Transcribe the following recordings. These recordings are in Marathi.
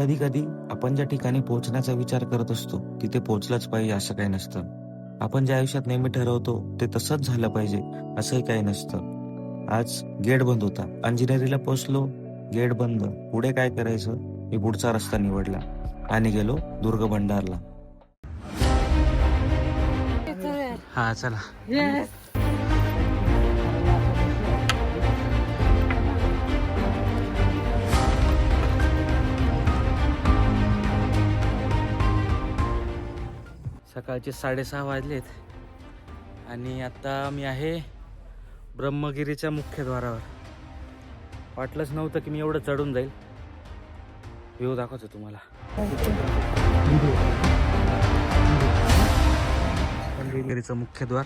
कधी कधी आपण ज्या ठिकाणी पोहोचण्याचा विचार करत असतो तिथे पोहोचलंच पाहिजे असं काही नसतं. आपण ज्या आयुष्यात नेहमी ठरवतो ते तसंच झालं पाहिजे असंही काही नसतं. आज गेट बंद होता, अंजिनेरीला पोहोचलो, गेट बंद. पुढे काय करायचं, मी पुढचा रस्ता निवडला आणि गेलो दुर्ग भंडारला. हा चला. सकाळचे 6:30 वाजलेत आणि आता मी आहे ब्रह्मगिरीच्या मुख्यद्वारावर. वाटलंच नव्हतं की मी एवढं चढून जाईल. व्ह्यू दाखवतो तुम्हाला. ब्रह्मगिरीचं मुख्यद्वार,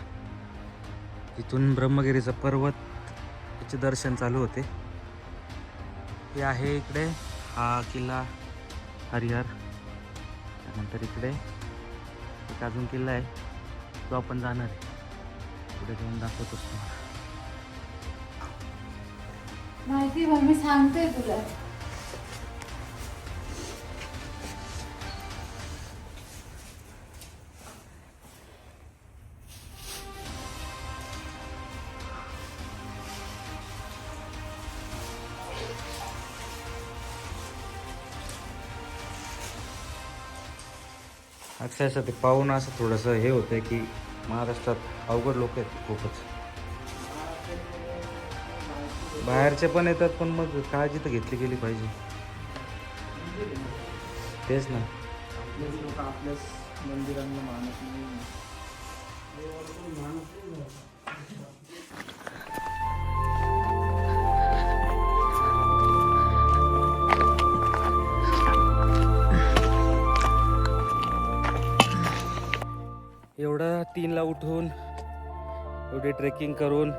तिथून ब्रह्मगिरीचा पर्वत त्याचे दर्शन चालू होते. हे आहे इकडे हा किल्ला हरिहर. त्यानंतर इकडे एक अजून किल्ला आहे, तो आपण जाणार आहे. पुढे जाऊन दाखवतोच तुम्हाला. माहिती बा, मी सांगते तुला. अक्षरशः ते पाहून असं थोडंसं हे होतं की महाराष्ट्रात अवघड लोक आहेत खूपच. बाहेरचे पण येतात, पण मग काळजी तर घेतली गेली पाहिजे. तेच ना. आपलेच लोक आपल्याच मंदिरांना मानत नाही. एवढं 3ला उठून एवढी ट्रेकिंग करून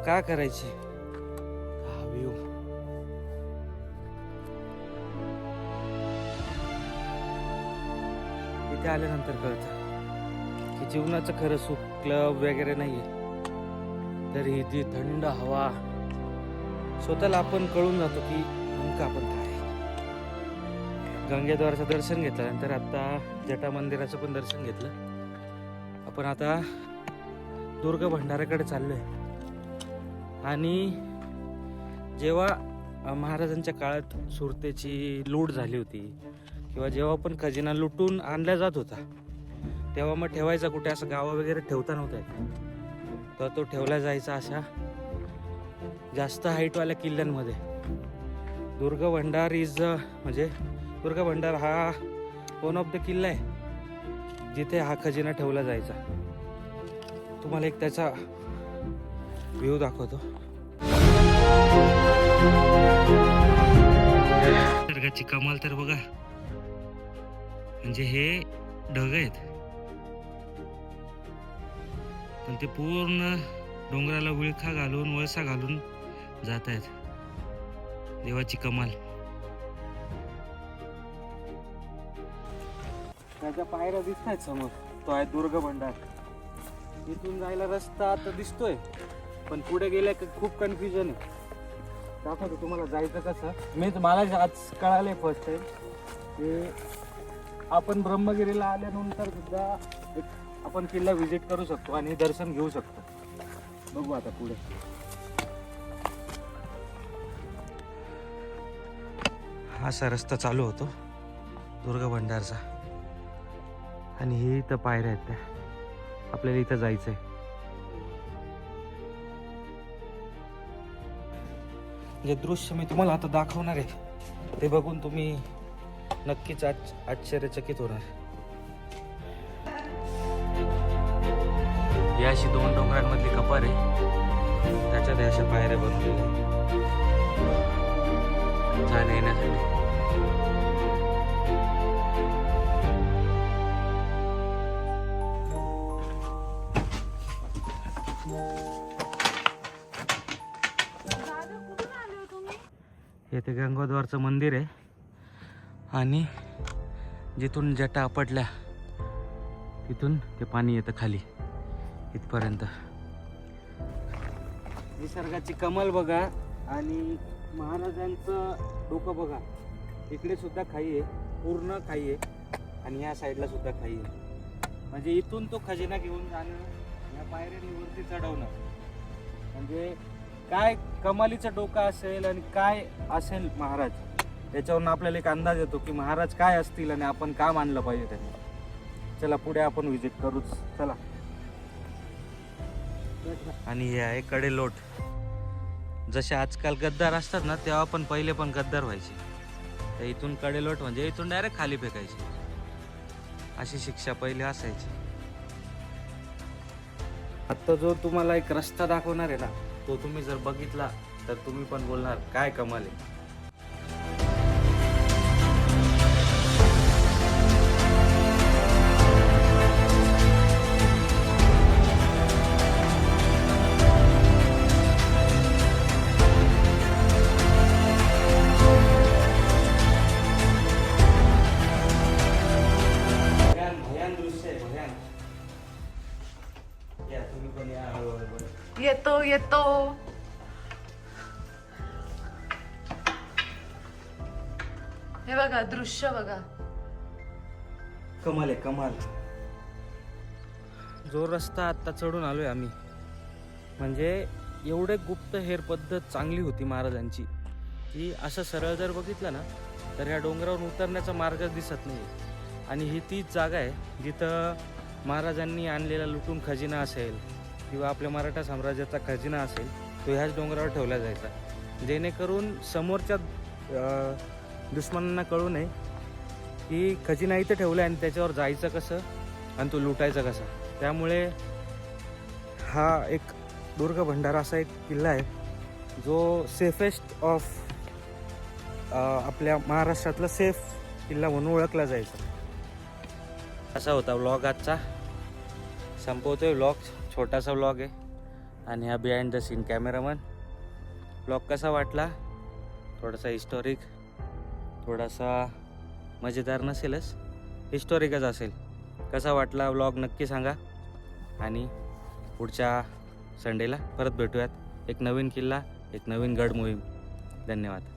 का करायची. हा व्ह्यू. इथे आल्यानंतर कळतं की जीवनाचं खरं सुख क्लब वगैरे नाहीये, तर ही जी थंड हवा, स्वतःला आपण कळून जातो की नेमकं आपण काय. गंगेद्वाराचं दर्शन घेतल्यानंतर आता जटा मंदिराचं पण दर्शन घेतलं. आपण आता दुर्ग भंडाराकडे चाललोय. आणि जेव्हा महाराजांच्या काळात सुरतेची लूट झाली होती, किंवा जेव्हा पण खजिना लुटून आणला जात होता, तेव्हा मग ठेवायचा कुठे, असं गावा वगैरे ठेवता नव्हता येत. तर तो ठेवला जायचा अशा जास्त हाईटवाल्या किल्ल्यांमध्ये. दुर्ग भंडार म्हणजे दुर्ग भंडार हा वन ऑफ द किल्ला आहे जिथे हा खजिना ठेवला जायचा. तुम्हाला एक त्याचा व्ह्यू दाखवतो. निसर्गाची कमाल तर बघा. म्हणजे हे ढग आहेत, पण ते पूर्ण डोंगराला विळखा घालून, वळसा घालून जात आहेत. देवाची कमाल. त्याच्या पायऱ्या दिसत आहेत समोर, तो आहे दुर्ग भंडार. इथून जायला रस्ता आता दिसतोय, पण पुढे गेल्या खूप कन्फ्युजन आहे. दाखवतो तुम्हाला जायचं कसं. मला आज कळालंय फर्स्ट टाइम की आपण ब्रह्मगिरीला आल्यानंतर सुद्धा आपण किल्ला व्हिजिट करू शकतो आणि दर्शन घेऊ शकतो. बघू आता पुढे. असा रस्ता चालू होतो दुर्ग भंडारचा. आणि हे इथं पायऱ्या आहेत, त्या आपल्याला इथं जायचंय. जे दृश्य मी तुम्हाला आता दाखवणार आहे ते बघून तुम्ही नक्कीच आश्चर्यचकित होणार. ही अशी 2 डोंगरांमधली कपार आहे, त्याच्यात अशा पायऱ्या बनवलेल्या जाण्या येण्यासाठी. येथे गंगोद्वारचं मंदिर आहे आणि जिथून जटा आपटल्या तिथून ते पाणी येतं खाली इथपर्यंत. निसर्गाची कमाल बघा आणि महाराजांचं डोकं बघा. इकडे सुद्धा खाई आहे, पूर्ण खाई आहे आणि या साईडला सुद्धा खाई आहे. म्हणजे इथून तो खजिना घेऊन जाणं, या पायऱ्यांवरती चढवणं, म्हणजे काय कमालीचं डोकं असेल आणि काय असेल महाराज, त्याच्यावरून आपल्याला एक अंदाज येतो की महाराज काय असतील आणि आपण का मानलं पाहिजे त्यांना. चला पुढे आपण व्हिजिट करूच. चला. आणि हे आहे कडेलोट. जसे आजकाल गद्दार असतात ना, तेव्हा पण पहिले पण गद्दार व्हायचे. तर इथून कडेलोट म्हणजे इथून डायरेक्ट खाली फेकायचे, अशी शिक्षा पहिले असायची. आता जो तुम्हाला एक रस्ता दाखवणार आहे ना, तो तुम्ही जर बघितला तर तुम्ही पण बोलणार काय कमाल आहे. भयान दृश्य आहे, भयान. या तुम्ही पण या हळूहळू. येतो येतो. हे बघा दृश्य बघा. कमाल आहे, कमाल. जो रस्ता आता चढून आलोय आम्ही, म्हणजे एवढे गुप्त हेर पद्धत चांगली होती महाराजांची की असं सरळ जर बघितलं ना तर ह्या डोंगरावरून उतरण्याचा मार्गच दिसत नाही. आणि ही तीच जागा आहे जिथं महाराजांनी आणलेला लुटून खजिना असेल किंवा आपल्या मराठा साम्राज्याचा खजिना असेल, तो ह्याच डोंगरावर ठेवला जायचा, जेणेकरून समोरच्या दुश्मनांना कळू नये की खजिना इथं ठेवला आणि त्याच्यावर जायचं कसं आणि तो लुटायचा कसा. त्यामुळे हा एक दुर्ग भंडारा असा एक किल्ला आहे जो सेफेस्ट ऑफ आपल्या महाराष्ट्रातला सेफ किल्ला म्हणून ओळखला जायचा. असा होता व्लॉग आजचा. संपवतोय व्लॉग. छोटासा व्लॉग आहे आणि हा behind the scene cameraman. Vlog कसा वाटला? थोडासा हिस्टॉरिक, थोडासा मजेदार नसेलच, हिस्टॉरिकच असेल. कसा वाटला व्लॉग नक्की सांगा. आणि पुढच्या संडेला परत भेटूयात. एक नवीन किल्ला, एक नवीन गड मोहीम. धन्यवाद.